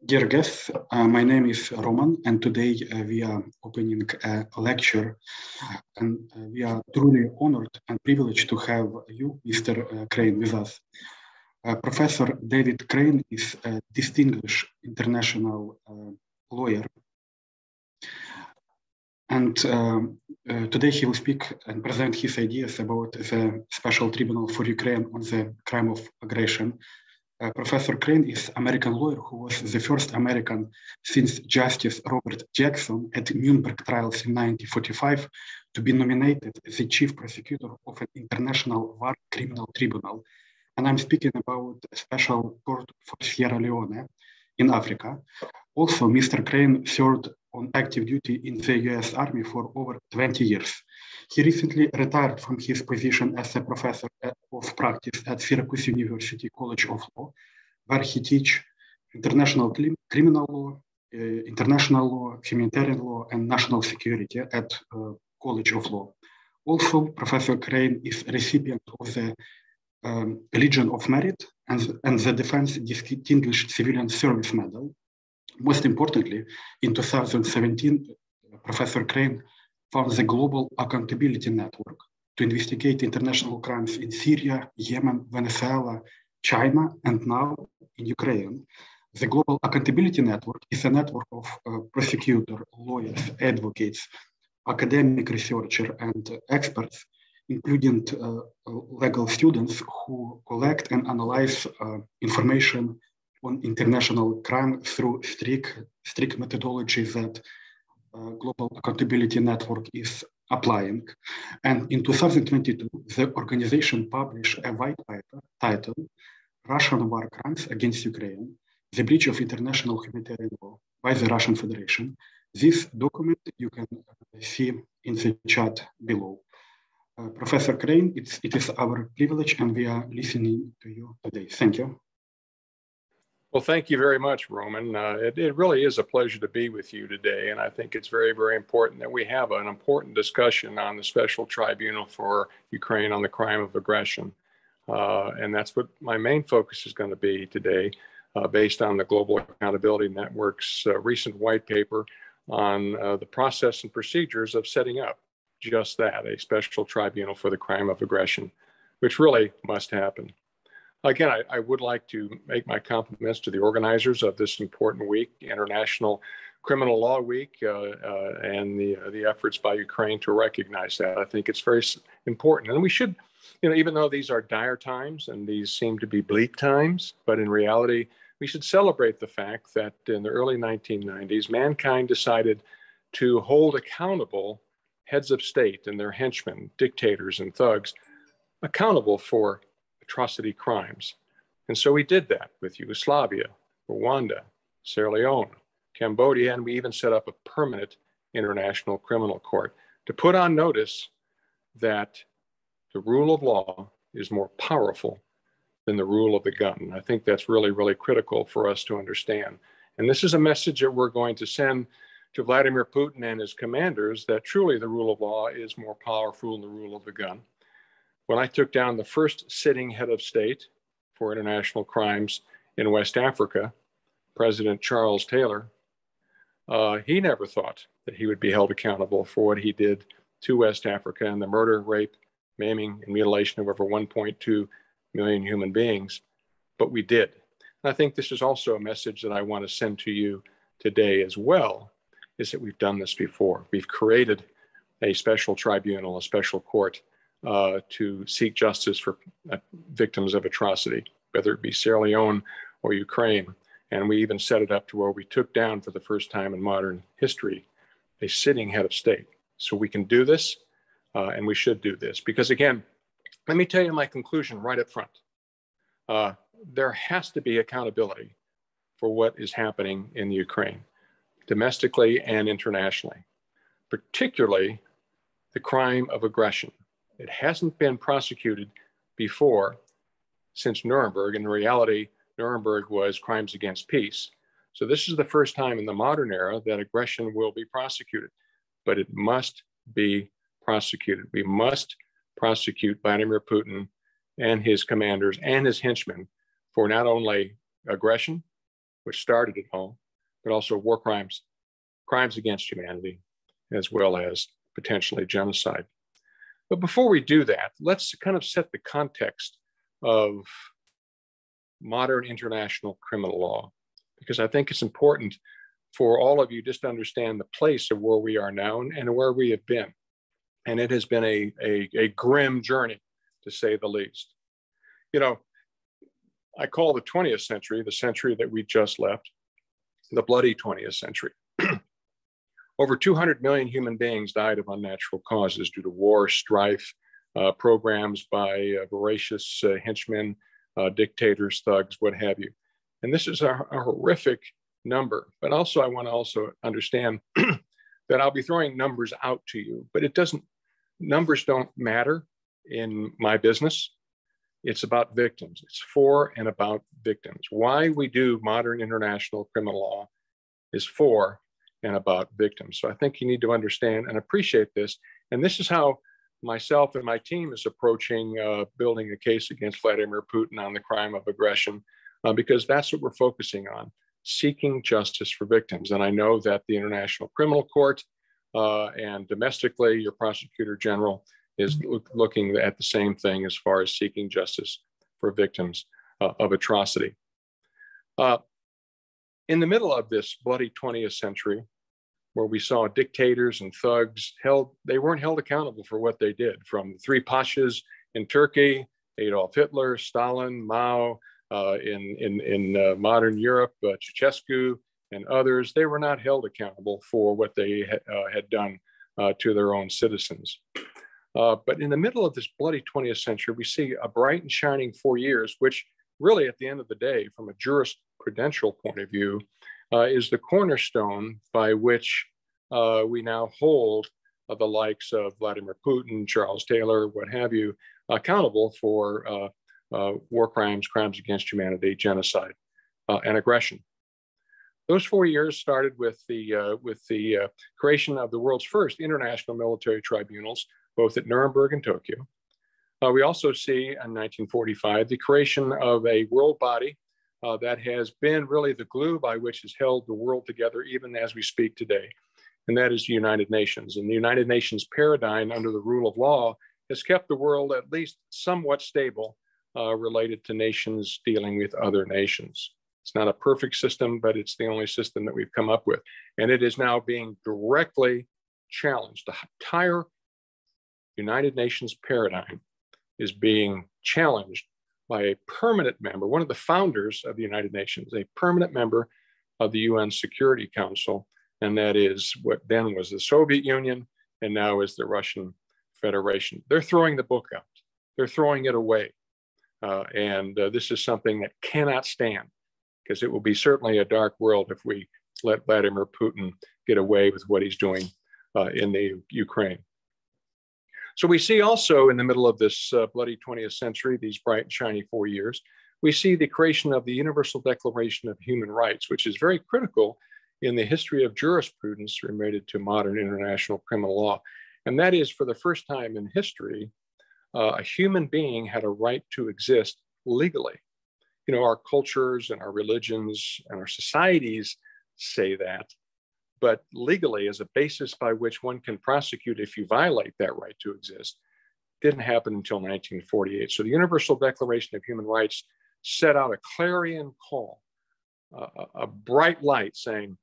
Dear guests, my name is Roman, and today we are opening a lecture, and we are truly honored and privileged to have you, Mr. Crane, with us. Professor David Crane is a distinguished international lawyer, and today he will speak and present his ideas about the Special Tribunal for Ukraine on the crime of aggression. Professor Crane is an American lawyer who was the first American since Justice Robert Jackson at Nuremberg trials in 1945 to be nominated as the Chief Prosecutor of an international war criminal tribunal. And I'm speaking about a special court for Sierra Leone in Africa. Also, Mr. Crane served on active duty in the US Army for over 20 years. He recently retired from his position as a professor of practice at Syracuse University College of Law, where he teaches international criminal law, international law, humanitarian law, and national security at College of Law. Also, Professor Crane is a recipient of the Legion of Merit and the Defense Distinguished Civilian Service Medal. Most importantly, in 2017, Professor Crane founded the Global Accountability Network to investigate international crimes in Syria, Yemen, Venezuela, China, and now in Ukraine. The Global Accountability Network is a network of prosecutors, lawyers, advocates, academic researchers, and experts, including legal students who collect and analyze information on international crime through strict methodology that Global Accountability Network is applying. And in 2022, the organization published a white paper titled Russian War Crimes Against Ukraine, the Breach of International Humanitarian Law by the Russian Federation. This document you can see in the chat below. Professor Crane, it is our privilege and we are listening to you today. Thank you. Well, thank you very much, Roman. It really is a pleasure to be with you today. And I think it's very, very important that we have an important discussion on the Special Tribunal for Ukraine on the crime of aggression. And that's what my main focus is going to be today, based on the Global Accountability Network's recent white paper on the process and procedures of setting up just that, a Special Tribunal for the crime of aggression, which really must happen. Again, I would like to make my compliments to the organizers of this important week, International Criminal Law Week, and the efforts by Ukraine to recognize that. I think it's very important. And we should, even though these are dire times and these seem to be bleak times, but in reality, we should celebrate the fact that in the early 1990s, mankind decided to hold accountable heads of state and their henchmen, dictators and thugs, accountable for atrocity crimes. And so we did that with Yugoslavia, Rwanda, Sierra Leone, Cambodia, and we even set up a permanent international criminal court to put on notice that the rule of law is more powerful than the rule of the gun. I think that's really, really critical for us to understand. And this is a message that we're going to send to Vladimir Putin and his commanders, that truly the rule of law is more powerful than the rule of the gun. When I took down the first sitting head of state for international crimes in West Africa, President Charles Taylor, he never thought that he would be held accountable for what he did to West Africa and the murder, rape, maiming, and mutilation of over 1.2 million human beings. But we did. And I think this is also a message that I want to send to you today as well, is that we've done this before. We've created a special tribunal, a special court, to seek justice for victims of atrocity, whether it be Sierra Leone or Ukraine. And we even set it up to where we took down for the first time in modern history a sitting head of state. So we can do this, and we should do this. Because again, let me tell you my conclusion right up front. There has to be accountability for what is happening in Ukraine, domestically and internationally, particularly the crime of aggression. It hasn't been prosecuted before since Nuremberg. In reality, Nuremberg was crimes against peace. So this is the first time in the modern era that aggression will be prosecuted, but it must be prosecuted. We must prosecute Vladimir Putin and his commanders and his henchmen for not only aggression, which started it all, but also war crimes, crimes against humanity, as well as potentially genocide. But before we do that, let's kind of set the context of modern international criminal law, because I think it's important for all of you just to understand the place of where we are now and where we have been. And it has been a grim journey, to say the least. You know, I call the 20th century, the century that we just left, the bloody 20th century. Over 200 million human beings died of unnatural causes due to war, strife, programs by voracious henchmen, dictators, thugs, what have you. And this is a horrific number. But also, I want to also understand that I'll be throwing numbers out to you, but numbers don't matter in my business. It's about victims. It's for and about victims. Why we do modern international criminal law is for and about victims. So I think you need to understand and appreciate this. And this is how myself and my team is approaching building a case against Vladimir Putin on the crime of aggression, because that's what we're focusing on, seeking justice for victims. And I know that the International Criminal Court and domestically, your prosecutor general is looking at the same thing as far as seeking justice for victims of atrocity. In the middle of this bloody 20th century, where we saw dictators and thugs they weren't held accountable for what they did, from the three pashas in Turkey, Adolf Hitler, Stalin, Mao, in modern Europe, Ceausescu and others. They were not held accountable for what they had done to their own citizens. But in the middle of this bloody 20th century, we see a bright and shining 4 years, which really at the end of the day, from a jurisprudential point of view, is the cornerstone by which we now hold the likes of Vladimir Putin, Charles Taylor, what have you, accountable for war crimes, crimes against humanity, genocide, and aggression. Those 4 years started with the creation of the world's first international military tribunals, both at Nuremberg and Tokyo. We also see in 1945 the creation of a world body that has been really the glue by which has held the world together even as we speak today, and that is the United Nations. And the United Nations paradigm under the rule of law has kept the world at least somewhat stable related to nations dealing with other nations. It's not a perfect system, but it's the only system that we've come up with. And it is now being directly challenged. The entire United Nations paradigm is being challenged by a permanent member, one of the founders of the United Nations, a permanent member of the UN Security Council, and that is what then was the Soviet Union and now is the Russian Federation. They're throwing the book out. They're throwing it away. And this is something that cannot stand, because it will be certainly a dark world if we let Vladimir Putin get away with what he's doing in the Ukraine. So we see also in the middle of this bloody 20th century, these bright and shiny 4 years, we see the creation of the Universal Declaration of Human Rights, which is very critical in the history of jurisprudence related to modern international criminal law. And that is, for the first time in history, a human being had a right to exist legally. You know, our cultures and our religions and our societies say that, but legally, as a basis by which one can prosecute if you violate that right to exist, didn't happen until 1948. So the Universal Declaration of Human Rights set out a clarion call, a bright light saying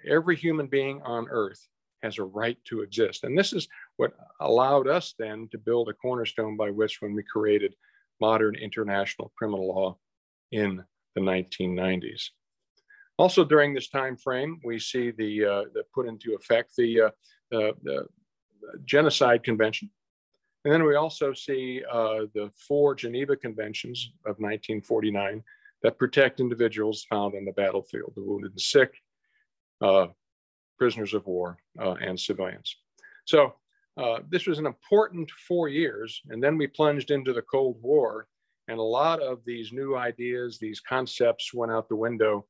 every human being on earth has a right to exist. And this is what allowed us then to build a cornerstone by which, when we created modern international criminal law in the 1990s. Also during this time frame, we see the put into effect the Genocide Convention. And then we also see the 4 Geneva Conventions of 1949 that protect individuals found on the battlefield, the wounded and sick, prisoners of war, and civilians. So this was an important 4 years, and then we plunged into the Cold War, and a lot of these new ideas, these concepts went out the window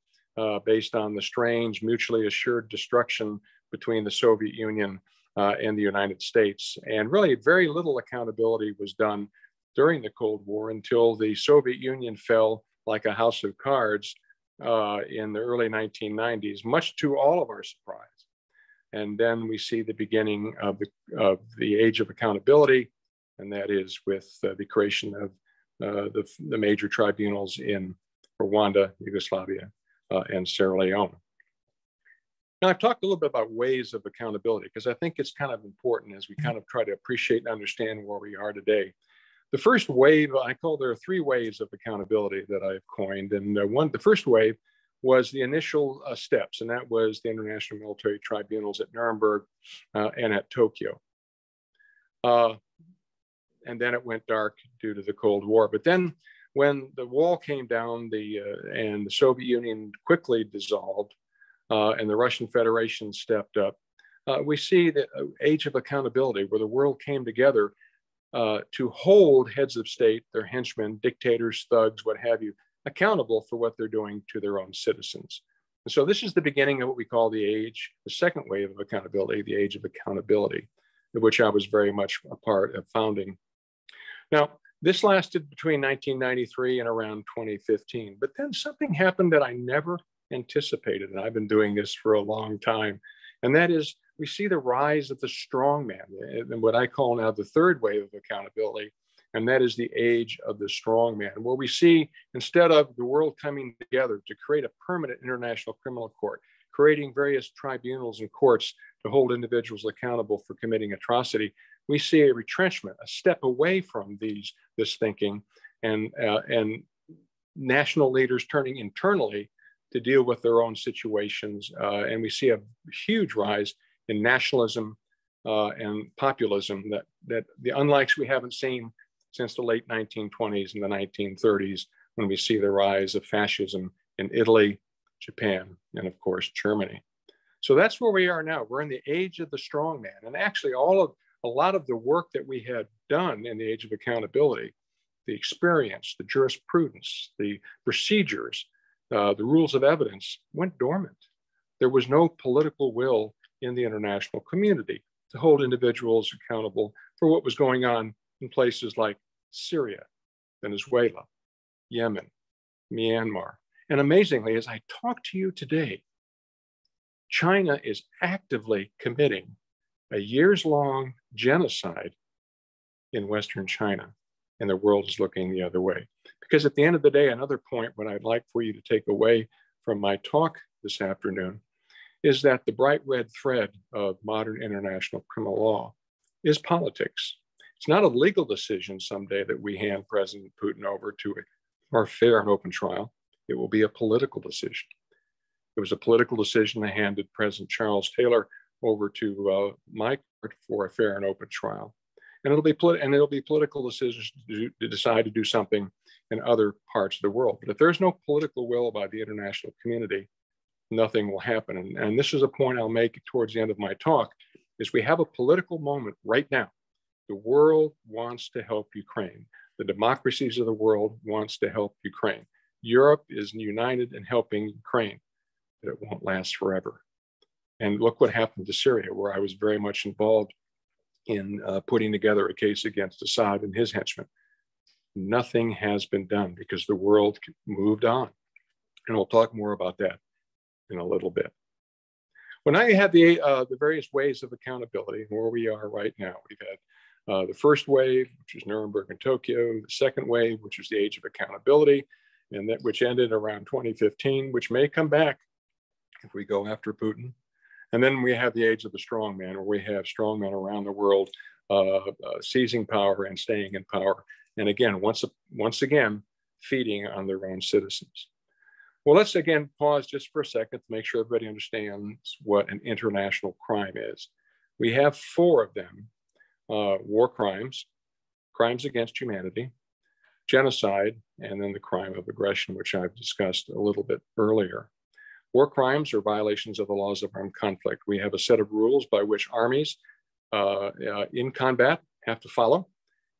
based on the strange mutually assured destruction between the Soviet Union and the United States. And really very little accountability was done during the Cold War until the Soviet Union fell like a house of cards in the early 1990s, much to all of our surprise. And then we see the beginning of the age of accountability, and that is with the creation of the major tribunals in Rwanda, Yugoslavia, and Sierra Leone. Now, I've talked a little bit about ways of accountability because I think it's kind of important as we kind of try to appreciate and understand where we are today. The first wave, there are three waves of accountability that I've coined. And the first wave was the initial steps, and that was the International Military Tribunals at Nuremberg and at Tokyo. And then it went dark due to the Cold War. But then when the wall came down and the Soviet Union quickly dissolved and the Russian Federation stepped up, we see the age of accountability where the world came together to hold heads of state, their henchmen, dictators, thugs, what have you, accountable for what they're doing to their own citizens. And so this is the beginning of what we call the second wave of accountability, the age of accountability, of which I was very much a part of founding. Now, this lasted between 1993 and around 2015, but then something happened that I never anticipated, and I've been doing this for a long time, and that is we see the rise of the strongman, and what I call now the third wave of accountability, and that is the age of the strongman, where we see instead of the world coming together to create a permanent international criminal court, creating various tribunals and courts to hold individuals accountable for committing atrocity, we see a retrenchment, a step away from this thinking, and national leaders turning internally to deal with their own situations. And we see a huge rise in nationalism and populism that the unlikes we haven't seen since the late 1920s and the 1930s, when we see the rise of fascism in Italy, Japan, and of course, Germany. So that's where we are now. We're in the age of the strongman. And actually a lot of the work that we had done in the age of accountability, the experience, the jurisprudence, the procedures, the rules of evidence went dormant. There was no political will in the international community to hold individuals accountable for what was going on in places like Syria, Venezuela, Yemen, Myanmar. And amazingly, as I talk to you today, China is actively committing a years-long genocide in Western China, and the world is looking the other way. Because at the end of the day, another point what I'd like for you to take away from my talk this afternoon is that the bright red thread of modern international criminal law is politics. It's not a legal decision someday that we hand President Putin over to our fair and open trial. It will be a political decision. It was a political decision I handed President Charles Taylor over to my court for a fair and open trial. And it'll be political decisions to decide to do something in other parts of the world. But if there's no political will by the international community, nothing will happen. And this is a point I'll make towards the end of my talk, is we have a political moment right now. The world wants to help Ukraine. The democracies of the world wants to help Ukraine. Europe is united in helping Ukraine, but it won't last forever. And look what happened to Syria, where I was very much involved in putting together a case against Assad and his henchmen. Nothing has been done because the world moved on. And we'll talk more about that in a little bit. Well, now you have the various ways of accountability, where we are right now. We've had the first wave, which is Nuremberg and Tokyo, the second wave, which is the age of accountability, and that which ended around 2015, which may come back if we go after Putin. And then we have the age of the strongman, where we have strongmen around the world seizing power and staying in power. And again, once again, feeding on their own citizens. Well, let's again pause just for a second to make sure everybody understands what an international crime is. We have four of them: war crimes, crimes against humanity, genocide, and then the crime of aggression, which I've discussed a little bit earlier. War crimes are violations of the laws of armed conflict. We have a set of rules by which armies in combat have to follow.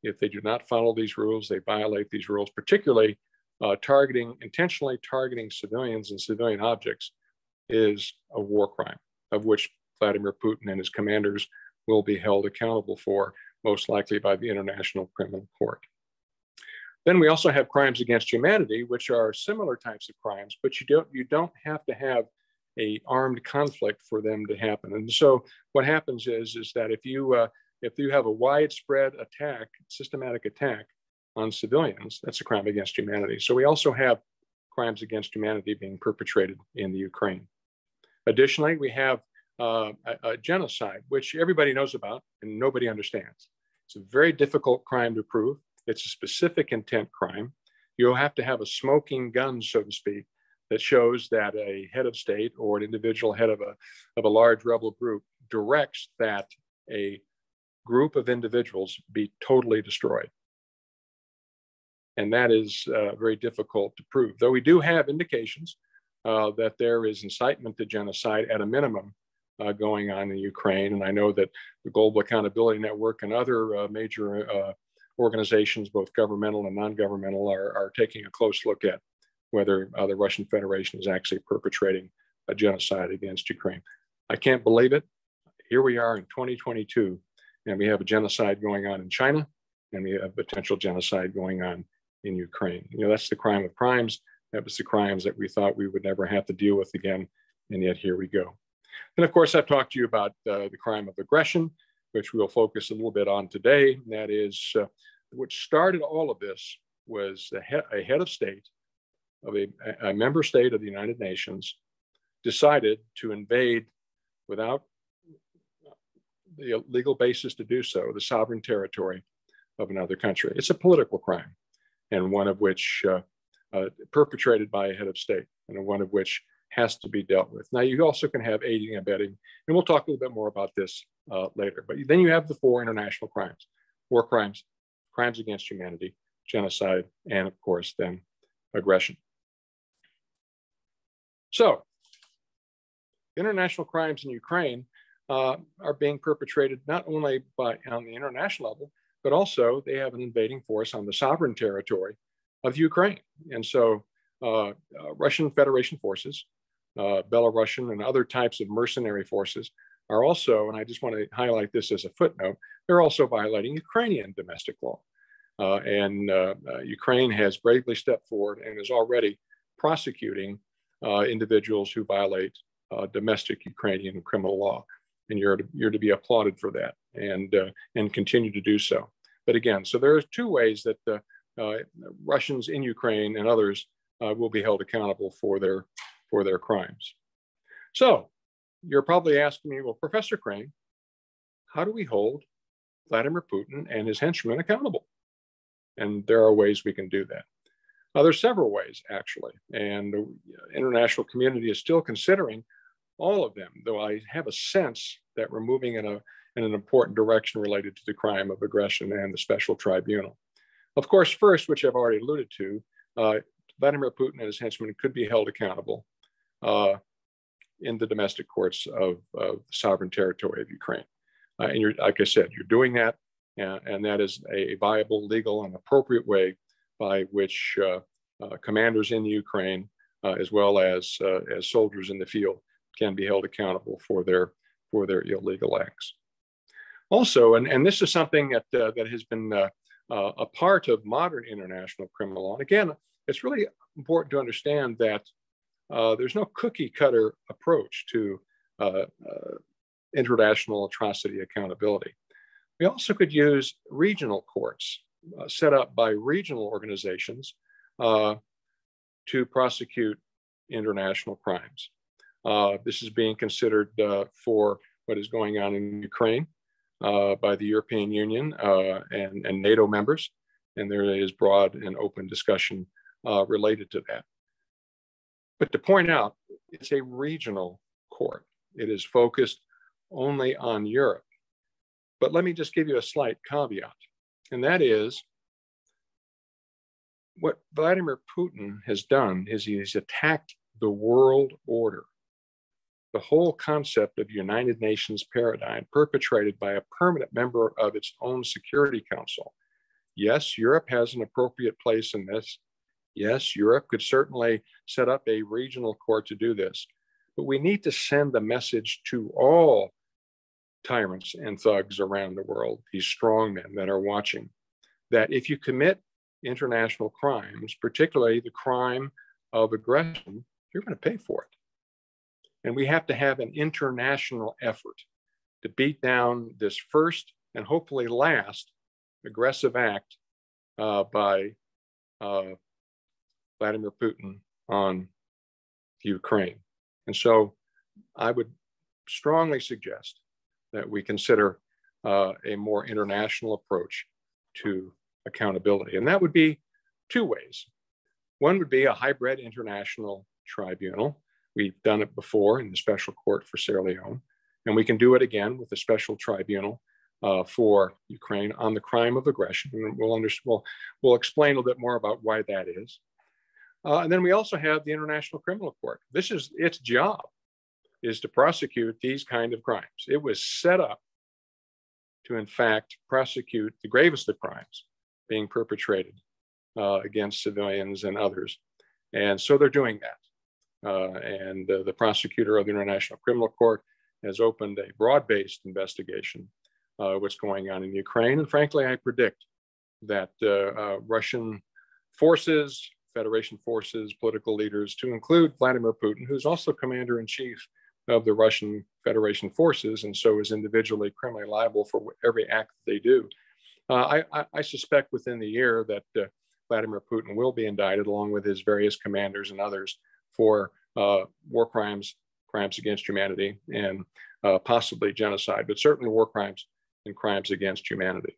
If they do not follow these rules, they violate these rules, particularly intentionally targeting civilians and civilian objects is a war crime, of which Vladimir Putin and his commanders will be held accountable for, most likely by the International Criminal Court. Then we also have crimes against humanity, which are similar types of crimes, but you don't have to have an armed conflict for them to happen. And so what happens is that if you have a widespread attack, systematic attack on civilians, that's a crime against humanity. So we also have crimes against humanity being perpetrated in the Ukraine. Additionally, we have a genocide, which everybody knows about and nobody understands. It's a very difficult crime to prove. It's a specific intent crime. You'll have to have a smoking gun, so to speak, that shows that a head of state or an individual head of a large rebel group directs that a group of individuals be totally destroyed. And that is very difficult to prove, though we do have indications that there is incitement to genocide at a minimum going on in Ukraine. And I know that the Global Accountability Network and other major organizations, both governmental and non-governmental, are taking a close look at whether the Russian Federation is actually perpetrating a genocide against Ukraine. I can't believe it. Here we are in 2022, and we have a genocide going on in China, and we have potential genocide going on in Ukraine. You know, that's the crime of crimes. That was the crimes that we thought we would never have to deal with again, and yet here we go. And of course, I've talked to you about the crime of aggression, which we'll focus a little bit on today. And that is, what started all of this was a head of state of a member state of the United Nations decided to invade without the legal basis to do so, the sovereign territory of another country. It's a political crime, and one of which perpetrated by a head of state, and one of which has to be dealt with. Now, you also can have aiding and abetting, and we'll talk a little bit more about this later. But then you have the four international crimes: war crimes, crimes against humanity, genocide, and of course, then aggression. So, international crimes in Ukraine are being perpetrated not only on the international level, but also they have an invading force on the sovereign territory of Ukraine. And so Russian Federation forces, Belarusian and other types of mercenary forces are also, and I just want to highlight this as a footnote, they're also violating Ukrainian domestic law. Ukraine has bravely stepped forward and is already prosecuting individuals who violate domestic Ukrainian criminal law. And you're to be applauded for that, and continue to do so. But again, so there are two ways that Russians in Ukraine and others will be held accountable for their crimes. So you're probably asking me, well, Professor Crane, how do we hold Vladimir Putin and his henchmen accountable? And there are ways we can do that. There's several ways, actually, and the international community is still considering all of them, though I have a sense that we're moving in an important direction related to the crime of aggression and the special tribunal. Of course, first, which I've already alluded to, Vladimir Putin and his henchmen could be held accountable in the domestic courts of the sovereign territory of Ukraine. And like I said, you're doing that, and that is a viable, legal, and appropriate way by which commanders in the Ukraine, as well as soldiers in the field, can be held accountable for their illegal acts. Also, and this is something that has been a part of modern international criminal law. And again, it's really important to understand that there's no cookie cutter approach to international atrocity accountability. We also could use regional courts set up by regional organizations to prosecute international crimes. This is being considered for what is going on in Ukraine by the European Union and NATO members, and there is broad and open discussion related to that. But to point out, it's a regional court. It is focused only on Europe. But let me just give you a slight caveat, and that is what Vladimir Putin has done is he's attacked the world order, the whole concept of United Nations paradigm perpetrated by a permanent member of its own Security Council. Yes, Europe has an appropriate place in this. Yes, Europe could certainly set up a regional court to do this, but we need to send the message to all tyrants and thugs around the world, these strong men that are watching, that if you commit international crimes, particularly the crime of aggression, you're going to pay for it. And we have to have an international effort to beat down this first and hopefully last aggressive act by Vladimir Putin on Ukraine. And so I would strongly suggest that we consider a more international approach to accountability. And that would be two ways. One would be a hybrid international tribunal. We've done it before in the Special Court for Sierra Leone, and we can do it again with the Special Tribunal for Ukraine on the crime of aggression. And we'll explain a little bit more about why that is. And then we also have the International Criminal Court. This is its job, is to prosecute these kind of crimes. It was set up to, in fact, prosecute the gravest of crimes being perpetrated against civilians and others. And so they're doing that. And the prosecutor of the International Criminal Court has opened a broad-based investigation of what's going on in Ukraine. And frankly, I predict that Russian forces, Federation forces, political leaders, to include Vladimir Putin, who's also commander-in-chief of the Russian Federation forces, and so is individually criminally liable for every act that they do. I suspect within the year that Vladimir Putin will be indicted along with his various commanders and others for war crimes, crimes against humanity, and possibly genocide, but certainly war crimes and crimes against humanity.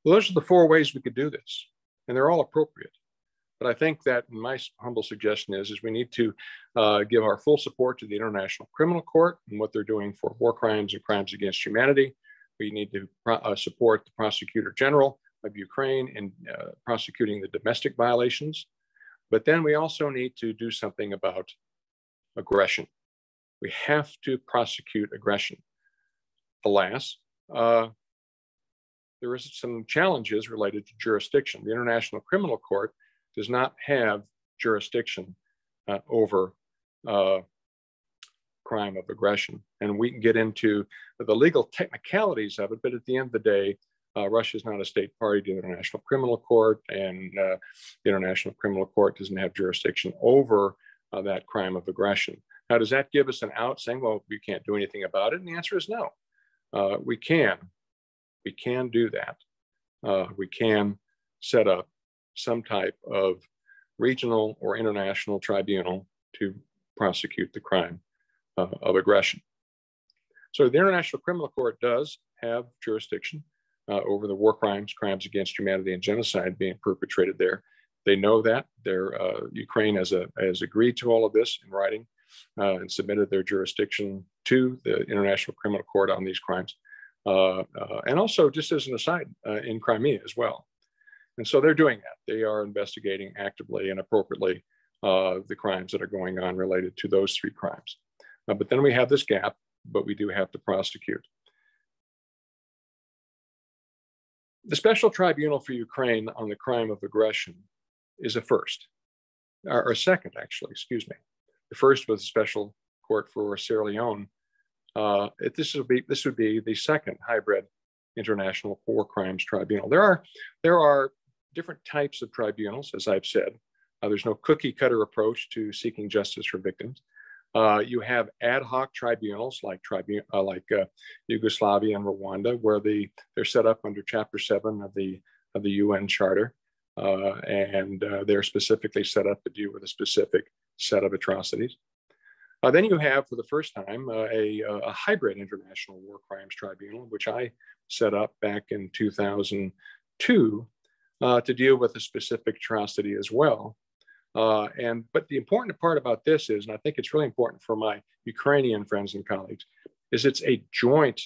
Well, those are the four ways we could do this, and they're all appropriate. But I think that my humble suggestion is we need to give our full support to the International Criminal Court and what they're doing for war crimes and crimes against humanity. We need to support the Prosecutor General of Ukraine in prosecuting the domestic violations. But then we also need to do something about aggression. We have to prosecute aggression. Alas, there is some challenges related to jurisdiction. The International Criminal Court does not have jurisdiction over crime of aggression. And we can get into the legal technicalities of it, but at the end of the day, Russia is not a state party to the International Criminal Court, and the International Criminal Court doesn't have jurisdiction over that crime of aggression. Now, does that give us an out saying, well, we can't do anything about it? And the answer is no. We can do that. We can set up some type of regional or international tribunal to prosecute the crime of aggression. So the International Criminal Court does have jurisdiction over the war crimes, crimes against humanity, and genocide being perpetrated there. They know that. Ukraine has agreed to all of this in writing and submitted their jurisdiction to the International Criminal Court on these crimes. And also, just as an aside, in Crimea as well. And so they're doing that. They are investigating actively and appropriately the crimes that are going on related to those three crimes. But then we have this gap, but we do have to prosecute. The Special Tribunal for Ukraine on the crime of aggression is a first, or a second, actually, excuse me. The first was the Special Court for Sierra Leone. This would be the second hybrid international war crimes tribunal. There are different types of tribunals, as I've said. There's no cookie cutter approach to seeking justice for victims. You have ad hoc tribunals like Yugoslavia and Rwanda, where they're set up under Chapter 7 of the UN Charter, and they're specifically set up to deal with a specific set of atrocities. Then you have, for the first time, a hybrid international war crimes tribunal, which I set up back in 2002 to deal with a specific atrocity as well. But the important part about this is, and I think it's really important for my Ukrainian friends and colleagues, is it's a joint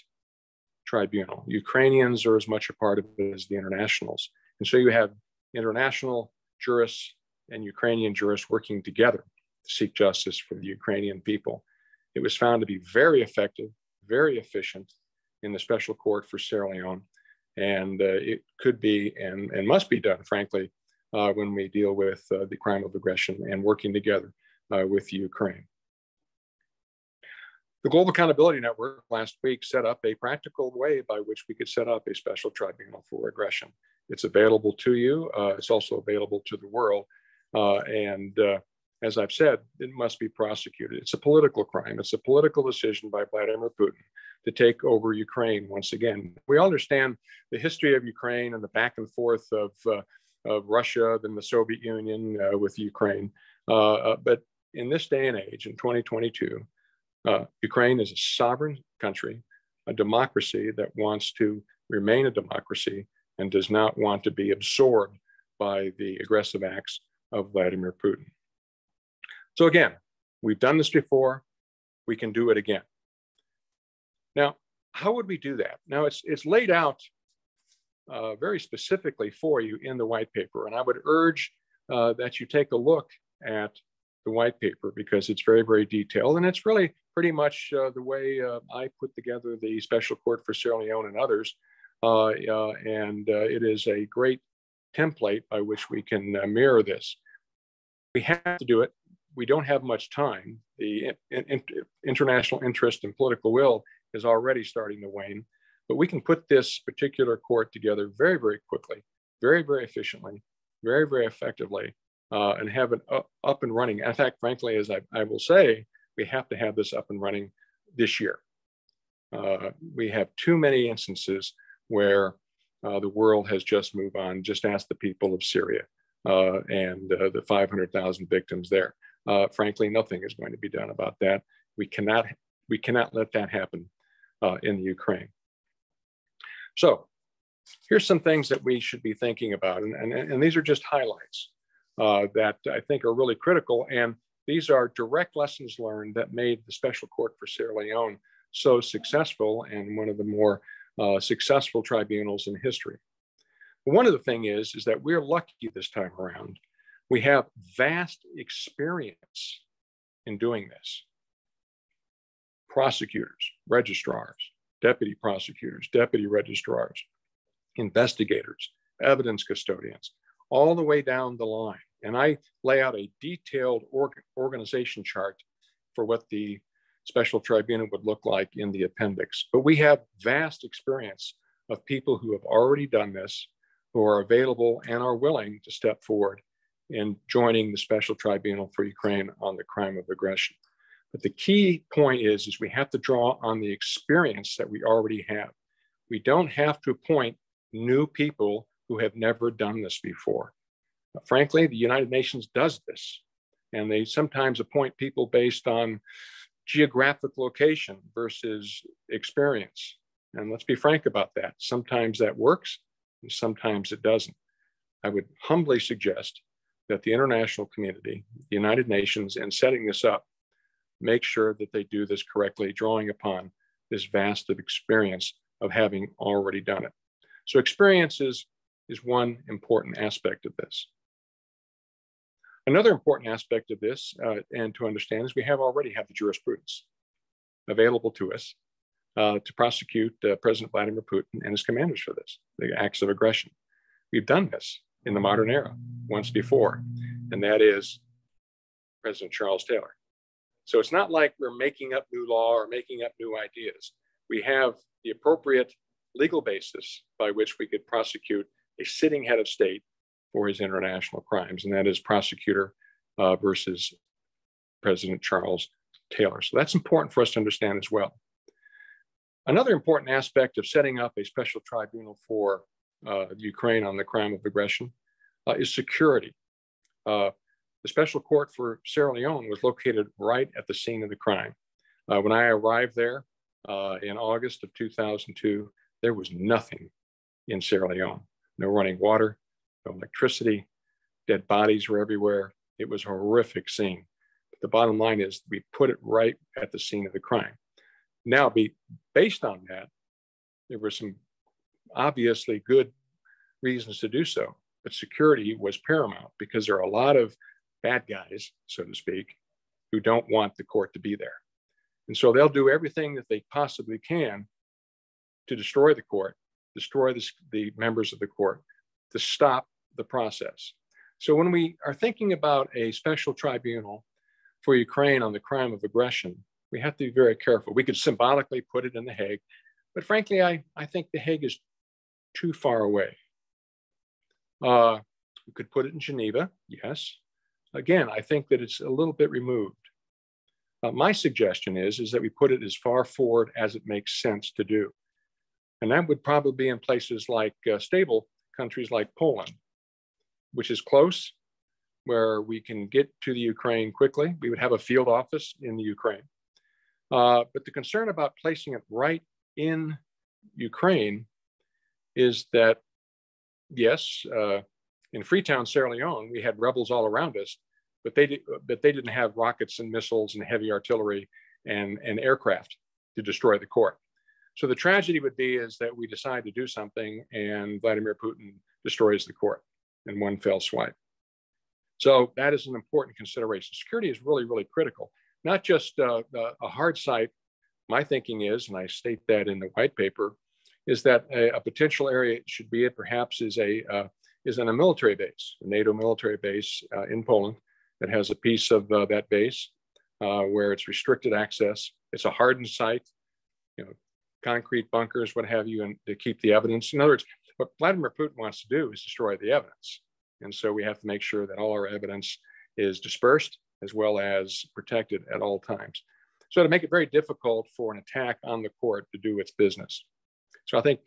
tribunal. Ukrainians are as much a part of it as the internationals. And so you have international jurists and Ukrainian jurists working together to seek justice for the Ukrainian people. It was found to be very effective, very efficient in the Special Court for Sierra Leone. And it could be and must be done, frankly, when we deal with the crime of aggression and working together with Ukraine. The Global Accountability Network last week set up a practical way by which we could set up a special tribunal for aggression. It's available to you. It's also available to the world. As I've said, it must be prosecuted. It's a political crime. It's a political decision by Vladimir Putin to take over Ukraine once again. We understand the history of Ukraine and the back and forth of Russia, then the Soviet Union with Ukraine. But in this day and age, in 2022, Ukraine is a sovereign country, a democracy that wants to remain a democracy and does not want to be absorbed by the aggressive acts of Vladimir Putin. So again, we've done this before, we can do it again. Now, how would we do that? Now, it's laid out very specifically for you in the white paper, and I would urge that you take a look at the white paper because it's very, very detailed, and it's really pretty much the way I put together the Special Court for Sierra Leone and others, it is a great template by which we can mirror this. We have to do it. We don't have much time. The international interest and political will is already starting to wane, but we can put this particular court together very, very quickly, very, very efficiently, very, very effectively, and have it up and running. In fact, frankly, as I will say, we have to have this up and running this year. We have too many instances where the world has just moved on. Just ask the people of Syria and the 500,000 victims there. Frankly, nothing is going to be done about that. We cannot let that happen in the Ukraine. So here's some things that we should be thinking about. And these are just highlights that I think are really critical. And these are direct lessons learned that made the Special Court for Sierra Leone so successful and one of the more successful tribunals in history. One of the things is that we're lucky this time around. We have vast experience in doing this. Prosecutors, registrars, deputy prosecutors, deputy registrars, investigators, evidence custodians, all the way down the line. And I lay out a detailed organization chart for what the special tribunal would look like in the appendix. But we have vast experience of people who have already done this, who are available and are willing to step forward in joining the Special Tribunal for Ukraine on the crime of aggression. But the key point is we have to draw on the experience that we already have. We don't have to appoint new people who have never done this before. Frankly, the United Nations does this, and they sometimes appoint people based on geographic location versus experience. And let's be frank about that. Sometimes that works, and sometimes it doesn't. I would humbly suggest that the international community, the United Nations, in setting this up, make sure that they do this correctly, drawing upon this vast of experience of having already done it. So experience is one important aspect of this. Another important aspect of this, and to understand, is we already have the jurisprudence available to us to prosecute President Vladimir Putin and his commanders for this, the acts of aggression. We've done this in the modern era once before, and that is President Charles Taylor. So it's not like we're making up new law or making up new ideas. We have the appropriate legal basis by which we could prosecute a sitting head of state for his international crimes, and that is prosecutor versus President Charles Taylor. So that's important for us to understand as well. Another important aspect of setting up a special tribunal for Ukraine on the crime of aggression is security. The Special Court for Sierra Leone was located right at the scene of the crime. When I arrived there in August of 2002, there was nothing in Sierra Leone. No running water, no electricity, dead bodies were everywhere. It was a horrific scene. But the bottom line is we put it right at the scene of the crime. Now, based on that, there were some obviously good reasons to do so, but security was paramount because there are a lot of bad guys, so to speak, who don't want the court to be there. And so they'll do everything that they possibly can to destroy the court, destroy the members of the court, to stop the process. So when we are thinking about a special tribunal for Ukraine on the crime of aggression, we have to be very careful. We could symbolically put it in The Hague, but frankly, I think The Hague is too far away. We could put it in Geneva, yes. Again, I think that it's a little bit removed. My suggestion is that we put it as far forward as it makes sense to do. And that would probably be in places like stable countries like Poland, which is close, where we can get to the Ukraine quickly. We would have a field office in the Ukraine. But the concern about placing it right in Ukraine is that, yes, in Freetown, Sierra Leone, we had rebels all around us, but they didn't have rockets and missiles and heavy artillery and aircraft to destroy the court. So the tragedy would be is that we decide to do something and Vladimir Putin destroys the court in one fell swipe. So that is an important consideration. Security is really, really critical. Not just a hard site. My thinking is, and I state that in the white paper, is that a potential area should be it perhaps is in a military base, a NATO military base in Poland that has a piece of that base where it's restricted access. It's a hardened site, concrete bunkers, what have you, and to keep the evidence. In other words, what Vladimir Putin wants to do is destroy the evidence. And so we have to make sure that all our evidence is dispersed as well as protected at all times. So to make it very difficult for an attack on the court to do its business. So I think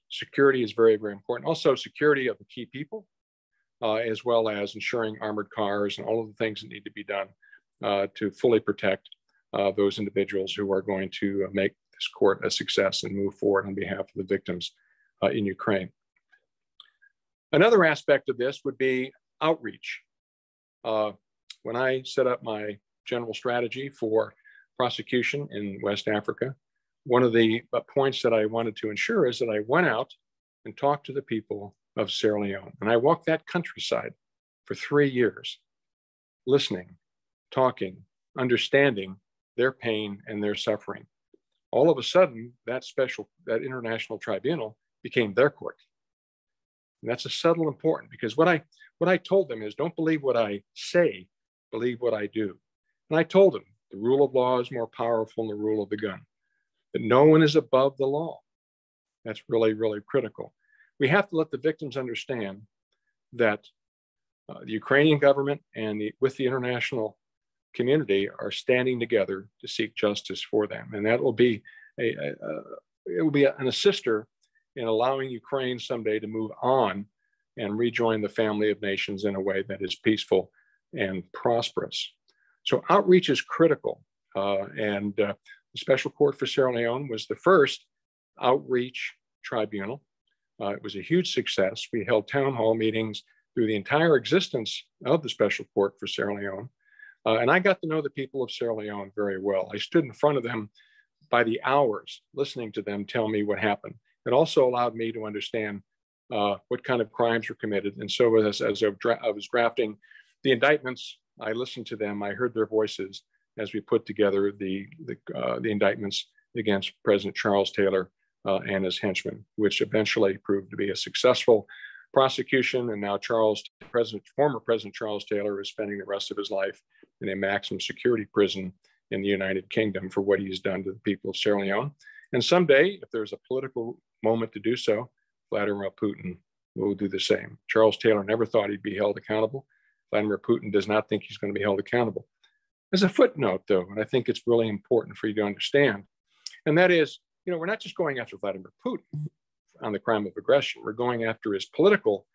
security is very, very important. Also security of the key people, as well as ensuring armored cars and all of the things that need to be done to fully protect those individuals who are going to make this court a success and move forward on behalf of the victims in Ukraine. Another aspect of this would be outreach. When I set up my general strategy for prosecution in West Africa, one of the points that I wanted to ensure is that I went out and talked to the people of Sierra Leone. And I walked that countryside for 3 years, listening, talking, understanding their pain and their suffering. All of a sudden, that international tribunal became their court. And that's a subtle important, because what I told them is, don't believe what I say, believe what I do. And I told them the rule of law is more powerful than the rule of the gun, that no one is above the law. That's really, really critical. We have to let the victims understand that the Ukrainian government and with the international community are standing together to seek justice for them. And that will be an assister in allowing Ukraine someday to move on and rejoin the family of nations in a way that is peaceful and prosperous. So outreach is critical. The Special Court for Sierra Leone was the first outreach tribunal. It was a huge success. We held town hall meetings through the entire existence of the Special Court for Sierra Leone. And I got to know the people of Sierra Leone very well. I stood in front of them by the hours, listening to them tell me what happened. It also allowed me to understand what kind of crimes were committed. And so as I was drafting the indictments, I listened to them. I heard their voices as we put together the indictments against President Charles Taylor and his henchmen, which eventually proved to be a successful prosecution. And now former President Charles Taylor is spending the rest of his life in a maximum security prison in the United Kingdom for what he's done to the people of Sierra Leone. And someday, if there's a political moment to do so, Vladimir Putin will do the same. Charles Taylor never thought he'd be held accountable. Vladimir Putin does not think he's going to be held accountable. There's a footnote, though, and I think it's really important for you to understand. And that is, we're not just going after Vladimir Putin on the crime of aggression. We're going after his political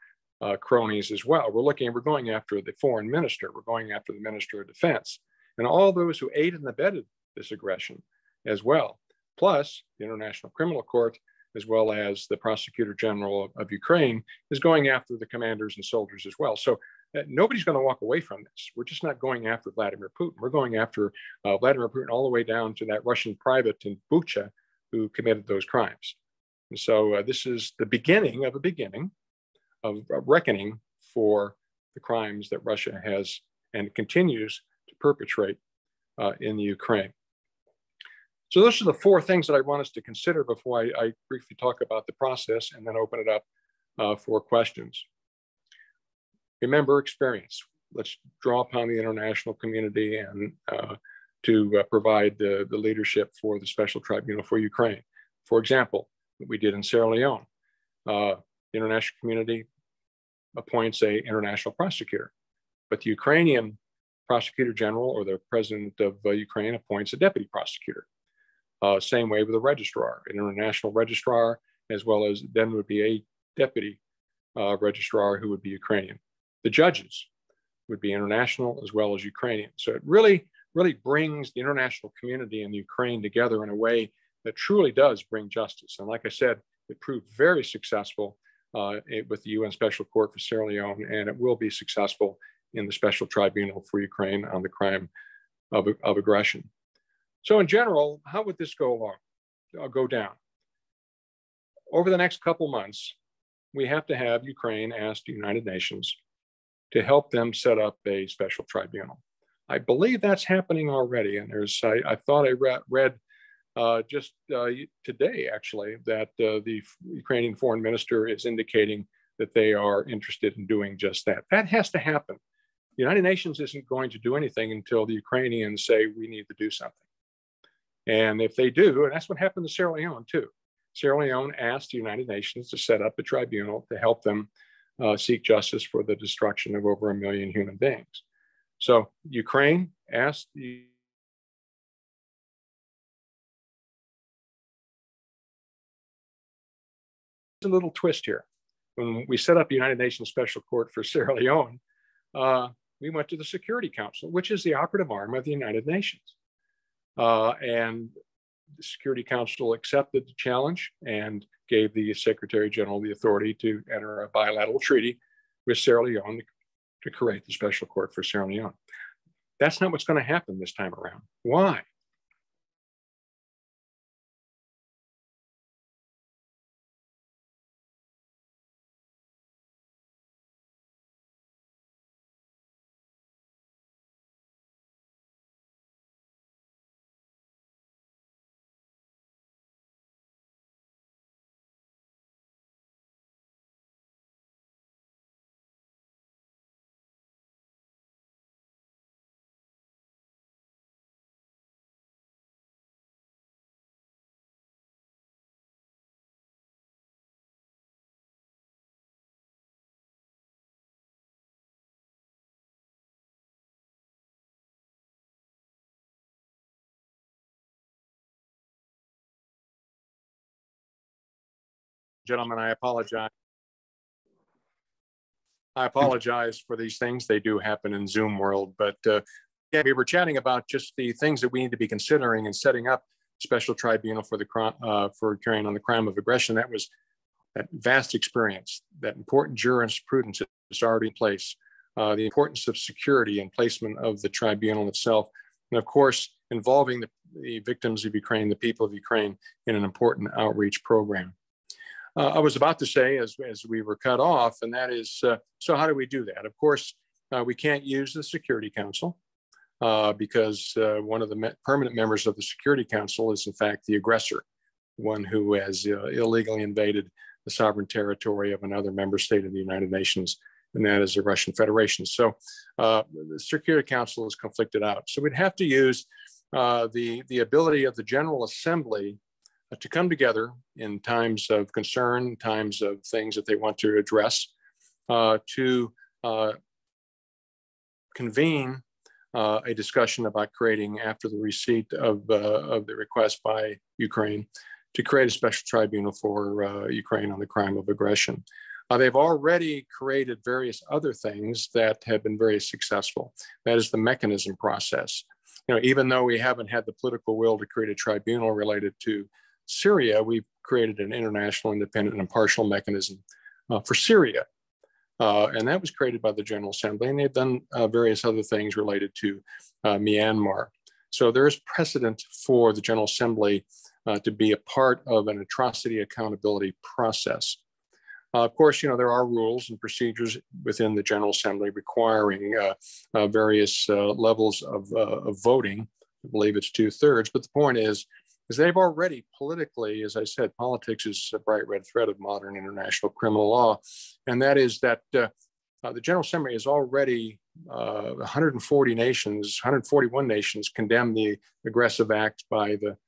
cronies as well. We're going after the foreign minister. We're going after the minister of defense and all those who aided and abetted this aggression as well. Plus, the International Criminal Court, as well as the Prosecutor General of Ukraine, is going after the commanders and soldiers as well. So nobody's going to walk away from this. We're just not going after Vladimir Putin. We're going after Vladimir Putin all the way down to that Russian private in Bucha who committed those crimes. And so this is the beginning of reckoning for the crimes that Russia has and continues to perpetrate in the Ukraine. So those are the 4 things that I want us to consider before I briefly talk about the process and then open it up for questions. Remember experience. Let's draw upon the international community and to provide the leadership for the Special Tribunal for Ukraine. For example, what we did in Sierra Leone, the international community appoints an international prosecutor, but the Ukrainian prosecutor general or the president of Ukraine appoints a deputy prosecutor. Same way with a registrar, an international registrar, as well as then would be a deputy registrar who would be Ukrainian. The judges would be international as well as Ukrainian. So it really brings the international community in Ukraine together in a way that truly does bring justice. And like I said, it proved very successful with the UN Special Court for Sierra Leone, and it will be successful in the Special Tribunal for Ukraine on the crime of aggression. So in general, how would this go down? Over the next couple months, we have to have Ukraine ask the United Nations to help them set up a special tribunal. I believe that's happening already. And I thought I read just today, actually, that the Ukrainian foreign minister is indicating that they are interested in doing just that. That has to happen. The United Nations isn't going to do anything until the Ukrainians say we need to do something. And if they do, and that's what happened to Sierra Leone too. Sierra Leone asked the United Nations to set up a tribunal to help them seek justice for the destruction of over 1 million human beings. So Ukraine asked the a little twist here. When we set up the United Nations Special Court for Sierra Leone, we went to the Security Council, which is the operative arm of the United Nations. And the Security Council accepted the challenge and gave the Secretary General the authority to enter a bilateral treaty with Sierra Leone to create the Special Court for Sierra Leone. That's not what's going to happen this time around. Why? Gentlemen, I apologize. I apologize for these things. They do happen in Zoom world, but yeah, we were chatting about just the things that we need to be considering in setting up special tribunal for Ukraine on the crime of aggression. That was that vast experience, that important jurisprudence is already in place, the importance of security and placement of the tribunal itself, and of course, involving the victims of Ukraine, the people of Ukraine, in an important outreach program. I was about to say, as we were cut off, and that is, so how do we do that? Of course, we can't use the Security Council because one of the permanent members of the Security Council is, in fact, the aggressor, one who has illegally invaded the sovereign territory of another member state of the United Nations, and that is the Russian Federation. So the Security Council is conflicted out. So we'd have to use the ability of the General Assembly to come together in times of concern, times of things that they want to address, to convene a discussion about creating, after the receipt of the request by Ukraine, to create a special tribunal for Ukraine on the crime of aggression. They've already created various other things that have been very successful. That is the mechanism process. You know, even though we haven't had the political will to create a tribunal related to Syria, we've created an international, independent, and impartial mechanism for Syria. And that was created by the General Assembly, and they've done various other things related to Myanmar. So there is precedent for the General Assembly to be a part of an atrocity accountability process. Of course, you know, there are rules and procedures within the General Assembly requiring various levels of voting. I believe it's 2/3, but the point is they've already politically, as I said, politics is a bright red thread of modern international criminal law. And that is that the General Assembly has already 141 nations condemned the aggressive act by the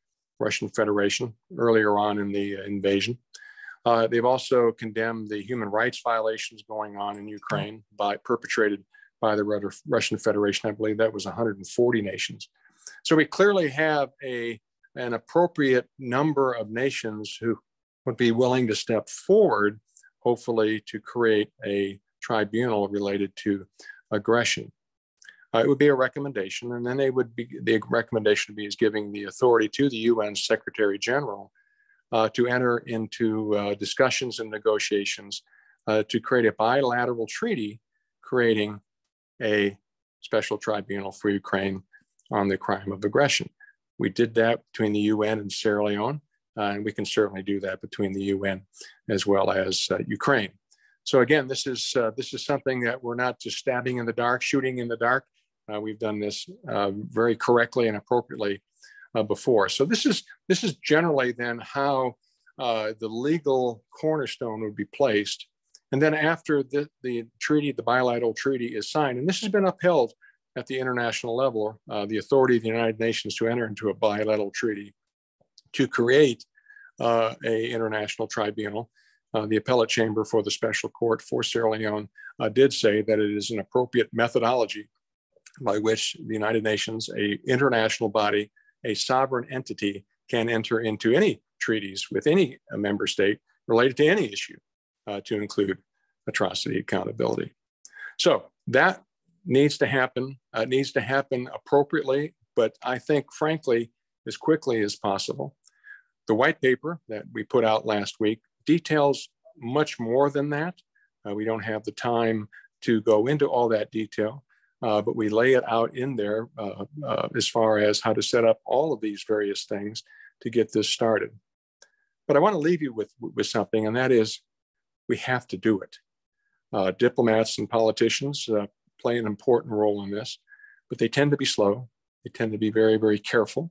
Russian Federation earlier on in the invasion. They've also condemned the human rights violations going on in Ukraine perpetrated by the Russian Federation. I believe that was 140 nations. So we clearly have an appropriate number of nations who would be willing to step forward, hopefully to create a tribunal related to aggression. It would be a recommendation, and then the recommendation would be is giving the authority to the UN Secretary General to enter into discussions and negotiations to create a bilateral treaty creating a special tribunal for Ukraine on the crime of aggression. We did that between the UN and Sierra Leone, and we can certainly do that between the UN as well as Ukraine. So again, this is something that we're not just stabbing in the dark, shooting in the dark. We've done this very correctly and appropriately before. So this is generally then how the legal cornerstone would be placed. And then after the treaty, the bilateral treaty is signed, and this has been upheld at the international level, the authority of the United Nations to enter into a bilateral treaty to create an international tribunal. The appellate chamber for the special court for Sierra Leone did say that it is an appropriate methodology by which the United Nations, an international body, a sovereign entity, can enter into any treaties with any member state related to any issue to include atrocity accountability. So that needs to happen. It needs to happen appropriately, but I think, frankly, as quickly as possible. The white paper that we put out last week details much more than that. We don't have the time to go into all that detail, but we lay it out in there as far as how to set up all of these various things to get this started. But I want to leave you with something, and that is we have to do it. Diplomats and politicians play an important role in this, but they tend to be slow. They tend to be very, very careful.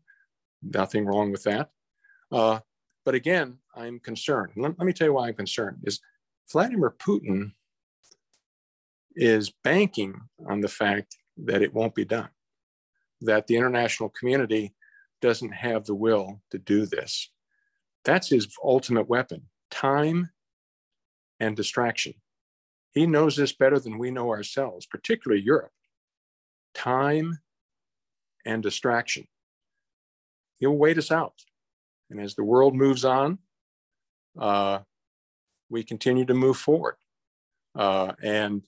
Nothing wrong with that. But again, I'm concerned. Let me tell you why I'm concerned. Is Vladimir Putin is banking on the fact that it won't be done, that the international community doesn't have the will to do this. That's his ultimate weapon, time and distraction. He knows this better than we know ourselves, particularly Europe. Time and distraction. He'll wait us out. And as the world moves on, we continue to move forward. And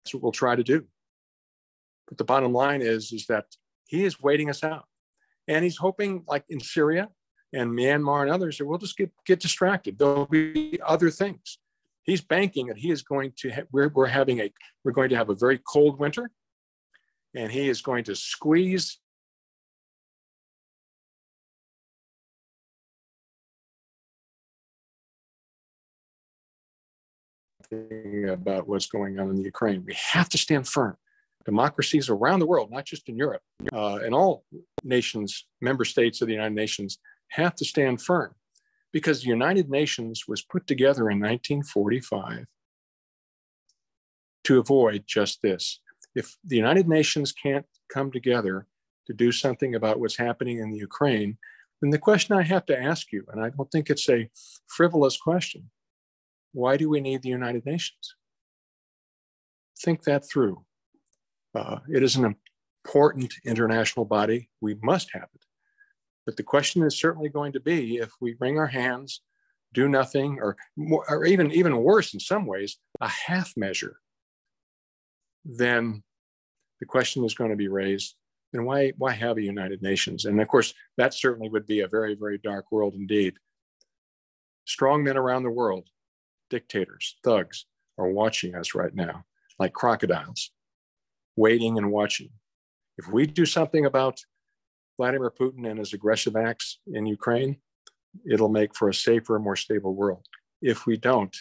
that's what we'll try to do. But the bottom line is that he is waiting us out. And he's hoping, like in Syria and Myanmar and others, that we'll just get distracted. There'll be other things. He's banking that he is going to, we're going to have a very cold winter, and he is going to squeeze about what's going on in the Ukraine. We have to stand firm. Democracies around the world, not just in Europe, and all nations, member states of the United Nations, have to stand firm, because the United Nations was put together in 1945 to avoid just this. If the United Nations can't come together to do something about what's happening in the Ukraine, then the question I have to ask you, and I don't think it's a frivolous question, why do we need the United Nations? Think that through. It is an important international body. We must have it. But the question is certainly going to be, if we wring our hands, do nothing, or even worse in some ways, a half measure, then the question is going to be raised, then why have a United Nations? And of course, that certainly would be a very, very dark world indeed. Strong men around the world, dictators, thugs, are watching us right now like crocodiles, waiting and watching. If we do something about Vladimir Putin and his aggressive acts in Ukraine, it'll make for a safer, more stable world. If we don't,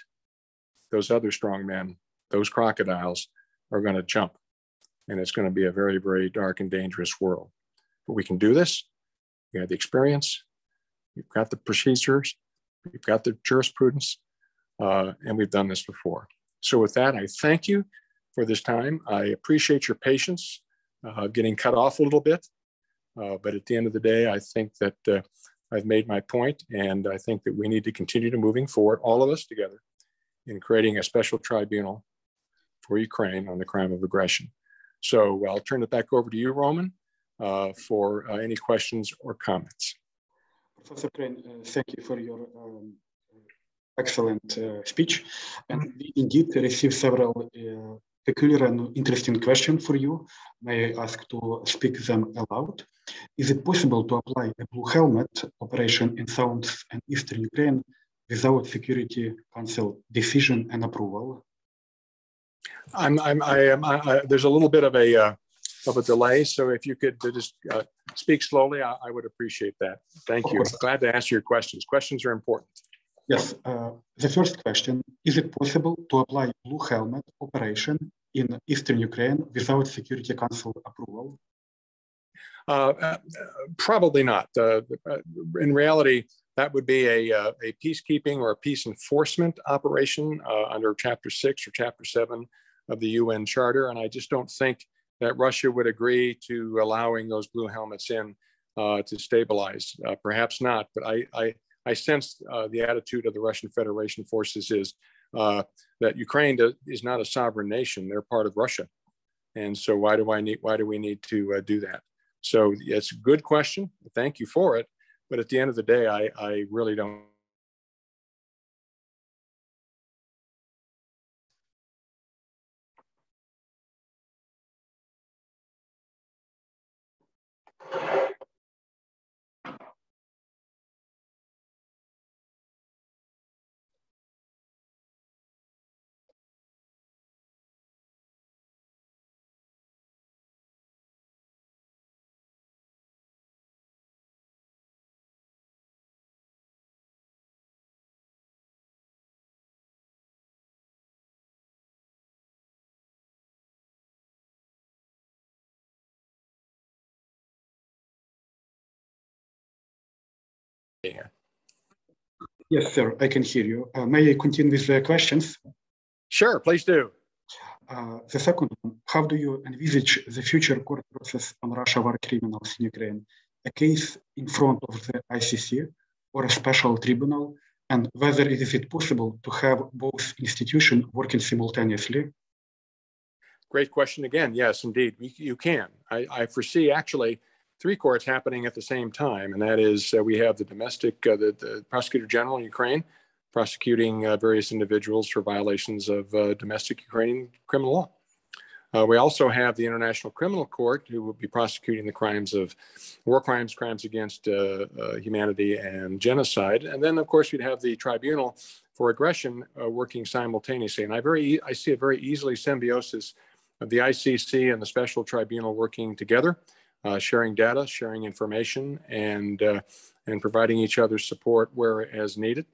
those other strong men, those crocodiles, are going to jump, and it's going to be a very, very dark and dangerous world. But we can do this. We have the experience, we've got the procedures, we've got the jurisprudence, and we've done this before. So with that, I thank you for this time. I appreciate your patience, getting cut off a little bit. But at the end of the day, I think that I've made my point, and I think that we need to continue to moving forward, all of us together, in creating a special tribunal for Ukraine on the crime of aggression. So I'll turn it back over to you, Roman, for any questions or comments. Professor Crane, thank you for your excellent speech. And we indeed received several peculiar and interesting questions for you. May I ask to speak them aloud? Is it possible to apply a blue helmet operation in South and Eastern Ukraine without Security Council decision and approval? There's a little bit of a delay, so if you could just speak slowly, I would appreciate that. Thank you. Glad to answer your questions. Questions are important. Yes. The first question, is it possible to apply blue helmet operation in Eastern Ukraine without Security Council approval? Probably not. In reality, that would be a peacekeeping or a peace enforcement operation under Chapter 6 or Chapter 7 of the UN Charter, and I just don't think that Russia would agree to allowing those blue helmets in to stabilize. Perhaps not, but I sense the attitude of the Russian Federation forces is that Ukraine is not a sovereign nation; they're part of Russia, and so why do we need to do that? So it's a good question. Thank you for it, but at the end of the day, I really don't. Yes, sir, I can hear you. May I continue with the questions? Sure, please do. The second one, how do you envisage the future court process on Russia war criminals in Ukraine? A case in front of the ICC or a special tribunal? And whether is it possible to have both institutions working simultaneously? Great question again. Yes, indeed, you can. I foresee actually 3 courts happening at the same time, and that is we have the domestic, the Prosecutor General in Ukraine prosecuting various individuals for violations of domestic Ukrainian criminal law. We also have the International Criminal Court, who will be prosecuting the crimes of war crimes, crimes against humanity, and genocide. And then, of course, we'd have the Tribunal for Aggression working simultaneously. And I see a very easily symbiosis of the ICC and the Special Tribunal working together, sharing data, sharing information, and providing each other support where as needed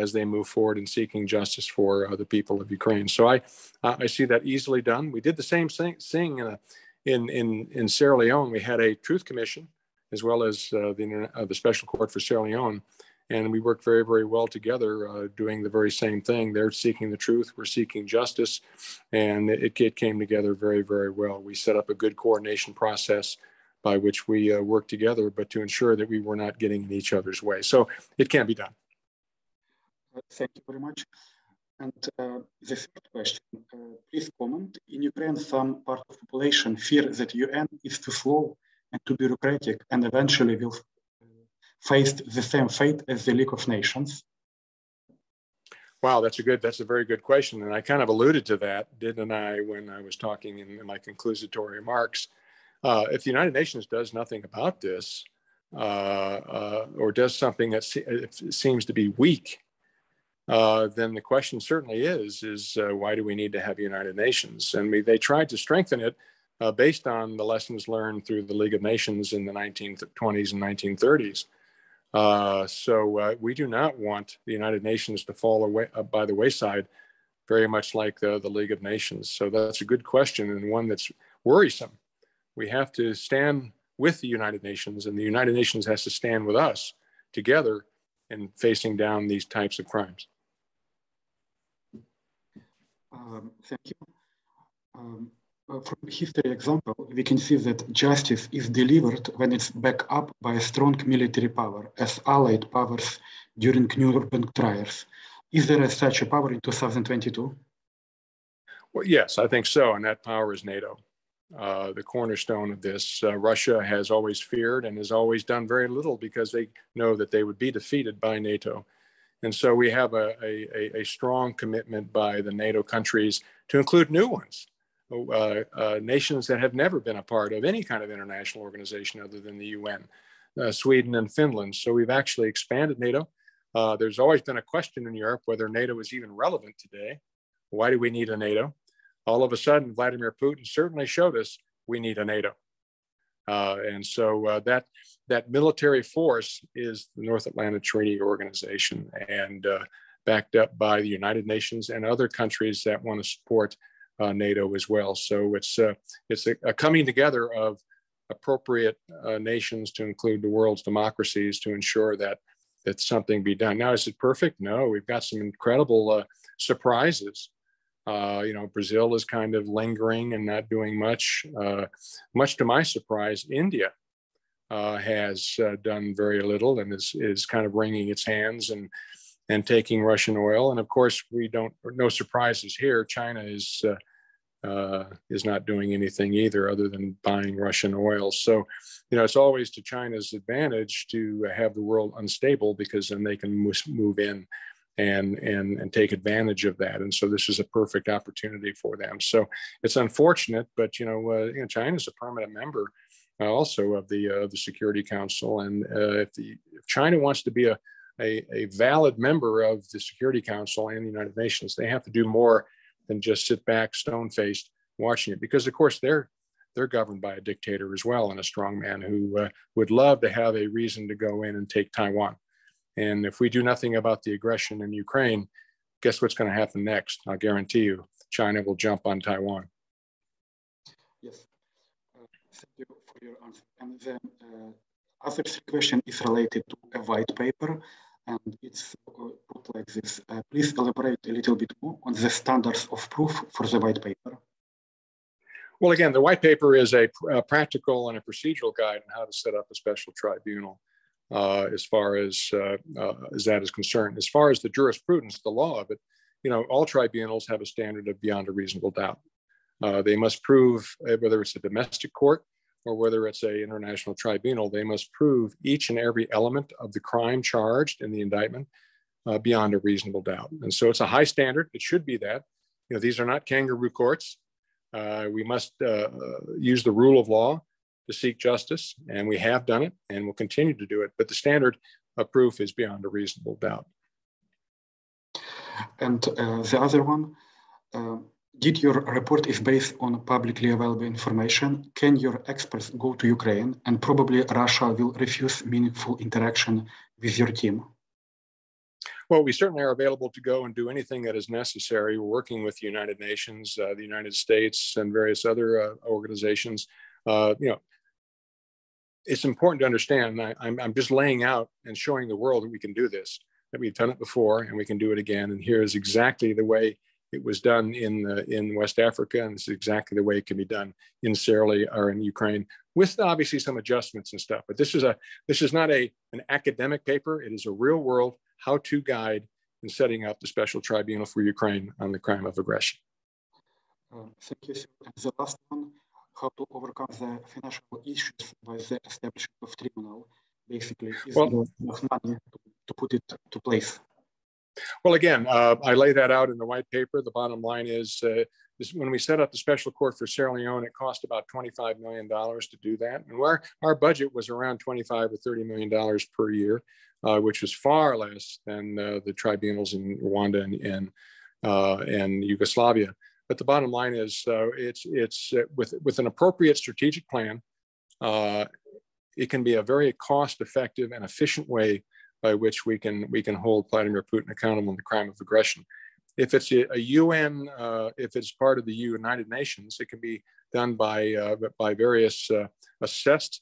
as they move forward in seeking justice for the people of Ukraine. So I see that easily done. We did the same thing in Sierra Leone. We had a truth commission as well as the Special Court for Sierra Leone, and we worked very, very well together, doing the very same thing. They're seeking the truth, we're seeking justice, and it came together very, very well. We set up a good coordination process by which we worked together, but to ensure that we were not getting in each other's way. So it can be done. Thank you very much. And the third question, please comment. In Ukraine, some part of the population fear that UN is too slow and too bureaucratic and eventually will face the same fate as the League of Nations. Wow, that's a very good question. And I kind of alluded to that, didn't I, when I was talking in my conclusatory remarks. If the United Nations does nothing about this, or does something that seems to be weak, then the question certainly is why do we need to have United Nations? And they tried to strengthen it based on the lessons learned through the League of Nations in the 1920s and 1930s. So we do not want the United Nations to fall away by the wayside, very much like the League of Nations. So that's a good question, and one that's worrisome. We have to stand with the United Nations, and the United Nations has to stand with us together in facing down these types of crimes. Thank you. From history example, we can see that justice is delivered when it's backed up by a strong military power, as allied powers during Nuremberg trials. Is there such a power in 2022? Well, yes, I think so, and that power is NATO. The cornerstone of this. Russia has always feared and has always done very little because they know that they would be defeated by NATO. And so we have a strong commitment by the NATO countries to include new ones, nations that have never been a part of any kind of international organization other than the UN, Sweden and Finland. So we've actually expanded NATO. There's always been a question in Europe whether NATO is even relevant today. Why do we need a NATO? All of a sudden, Vladimir Putin certainly showed us we need a NATO. And so that military force is the North Atlantic Treaty Organization, and backed up by the United Nations and other countries that want to support NATO as well. So it's a coming together of appropriate nations to include the world's democracies to ensure that something be done. Now, is it perfect? No, we've got some incredible surprises. Brazil is kind of lingering and not doing much. Much to my surprise, India has done very little and is kind of wringing its hands and taking Russian oil. And of course, no surprises here. China is not doing anything either other than buying Russian oil. So, it's always to China's advantage to have the world unstable, because then they can move in and take advantage of that. And so this is a perfect opportunity for them. So it's unfortunate, but China is a permanent member also of the Security Council. And if China wants to be a valid member of the Security Council and the United Nations, they have to do more than just sit back stone-faced watching it, because of course they're governed by a dictator as well, and a strongman who would love to have a reason to go in and take Taiwan. And if we do nothing about the aggression in Ukraine, guess what's going to happen next? I'll guarantee you, China will jump on Taiwan. Yes, thank you for your answer. And the other question is related to a white paper, and it's put like this. Please elaborate a little bit more on the standards of proof for the white paper. Well, again, the white paper is a practical and a procedural guide on how to set up a special tribunal. As far as that is concerned. As far as the jurisprudence, the law of it, all tribunals have a standard of beyond a reasonable doubt. They must prove, whether it's a domestic court or whether it's an international tribunal, they must prove each and every element of the crime charged in the indictment beyond a reasonable doubt. And so it's a high standard. It should be that. These are not kangaroo courts. We must use the rule of law to seek justice, and we have done it and will continue to do it. But the standard of proof is beyond a reasonable doubt. And the other one, did your report is based on publicly available information? Can your experts go to Ukraine, and probably Russia will refuse meaningful interaction with your team? Well, we certainly are available to go and do anything that is necessary. We're working with the United Nations, the United States, and various other organizations. It's important to understand, I'm just laying out and showing the world that we can do this, that we've done it before and we can do it again. And here is exactly the way it was done in West Africa, and this is exactly the way it can be done in Sierra Leone or in Ukraine, with obviously some adjustments and stuff. But this is not an academic paper. It is a real world how-to guide in setting up the special tribunal for Ukraine on the crime of aggression. Thank you. And the last one, how to overcome the financial issues by the establishment of tribunal. Basically, is there enough money to put it to place? Well, again, I lay that out in the white paper. The bottom line is when we set up the special court for Sierra Leone, it cost about $25 million to do that. And our budget was around $25 or $30 million per year, which was far less than the tribunals in Rwanda and Yugoslavia. But the bottom line is it's with an appropriate strategic plan, it can be a very cost-effective and efficient way by which we can hold Vladimir Putin accountable in the crime of aggression. If it's a UN, if it's part of the United Nations, it can be done by various assessed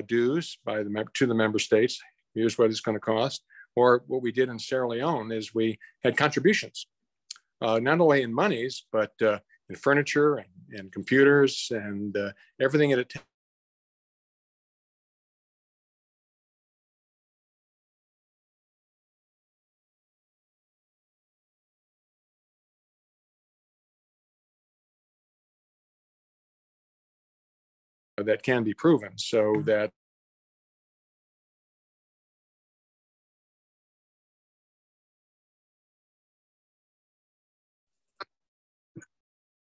dues to the member states. Here's what it's going to cost. Or what we did in Sierra Leone is we had contributions, not only in monies, but furniture and computers and everything that it takes. That can be proven, so that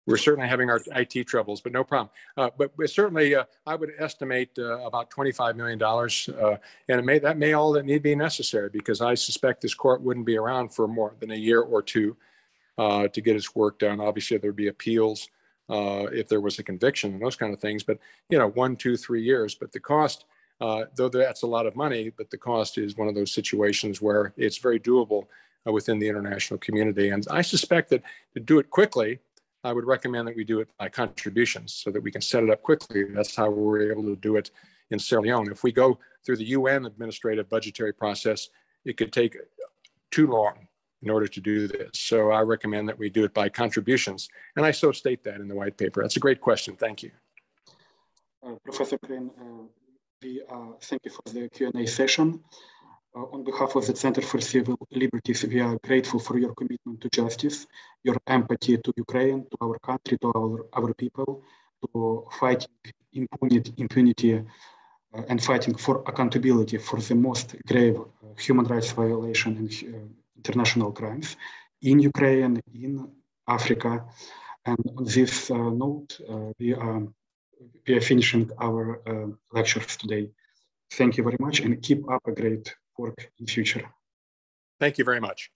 we're certainly having our IT troubles, but no problem. But certainly, I would estimate about $25 million, and that may all that need be necessary, because I suspect this court wouldn't be around for more than a year or two to get its work done. Obviously, there'd be appeals if there was a conviction and those kind of things, but 1, 2, 3 years. But the cost, though that's a lot of money, but the cost is one of those situations where it's very doable within the international community. And I suspect that to do it quickly, I would recommend that we do it by contributions so that we can set it up quickly. That's how we were able to do it in Sierra Leone. If we go through the UN administrative budgetary process, it could take too long in order to do this. So I recommend that we do it by contributions. And I so state that in the white paper. That's a great question. Thank you. Professor Crane, we thank you for the Q&A session. On behalf of the Center for Civil Liberties, we are grateful for your commitment to justice, your empathy to Ukraine, to our country, to our people, to fighting impunity and fighting for accountability for the most grave human rights violation and international crimes in Ukraine, in Africa. And on this note, we are finishing our lectures today. Thank you very much, and keep up a great work in future. Thank you very much.